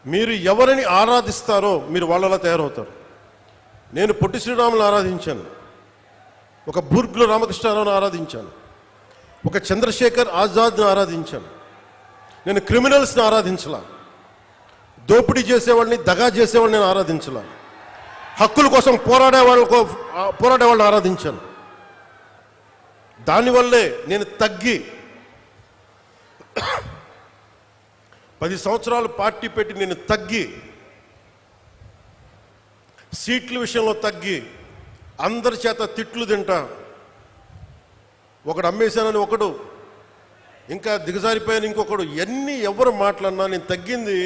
మీరు ఎవరిని ఆరాధిస్తారో మీరు వాళ్ళలా తయారవుతారు. నేను పొట్టి శ్రీరాములను ఆరాధించాను, ఒక బూర్గుల రామకృష్ణారావును ఆరాధించాను, ఒక చంద్రశేఖర్ ఆజాద్ను ఆరాధించాను. నేను క్రిమినల్స్ని ఆరాధించలా, దోపిడీ చేసేవాళ్ళని, దగా చేసేవాళ్ళని నేను ఆరాధించలా, హక్కుల కోసం పోరాడే వాళ్ళని ఆరాధించాను. దానివల్లే నేను తగ్గి 10 సంవత్సరాలు పార్టీ పెట్టి నేను తగ్గి, సీట్ల విషయంలో తగ్గి, అందరి చేత తిట్లు తింటా, ఒకడు అమ్మేశానని ఒకడు, ఇంకా దిగజారిపోయాను ఇంకొకడు, ఎన్ని ఎవరు మాట్లాడినా నేను తగ్గింది.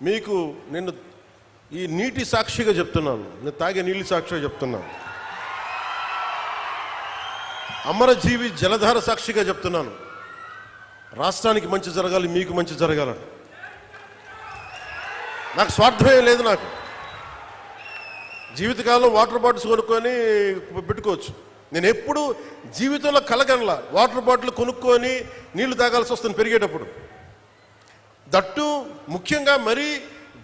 మీకు నేను ఈ నీటి సాక్షిగా చెప్తున్నాను, నేను తాగే నీళ్ళు సాక్షిగా చెప్తున్నాను, అమరజీవి జలధార సాక్షిగా చెప్తున్నాను. రాష్ట్రానికి మంచి జరగాలి, మీకు మంచి జరగాలని నాకు స్వార్థమే లేదు. నాకు జీవితకాలంలో వాటర్ బాటిల్స్ కొనుక్కొని పెట్టుకోవచ్చు. నేను ఎప్పుడు జీవితంలో కలగనలా వాటర్ బాటిల్ కొనుక్కొని నీళ్లు తాగాల్సి వస్తుంది పెరిగేటప్పుడు. దట్టు ముఖ్యంగా మరి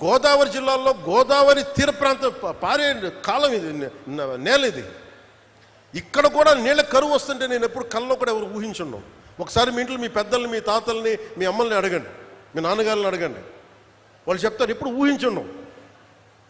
గోదావరి జిల్లాలో గోదావరి తీర ప్రాంతం పారే కాలం ఇది, నేల ఇది. ఇక్కడ కూడా నీళ్ళ కరువు వస్తుంటే నేను ఎప్పుడు కళ్ళలో కూడా ఎవరు ఊహించున్నాం. ఒకసారి మీ ఇంట్లో మీ పెద్దల్ని, మీ తాతల్ని, మీ అమ్మల్ని అడగండి, మీ నాన్నగారిని అడగండి, వాళ్ళు చెప్తారు ఎప్పుడు ఊహించున్నాం.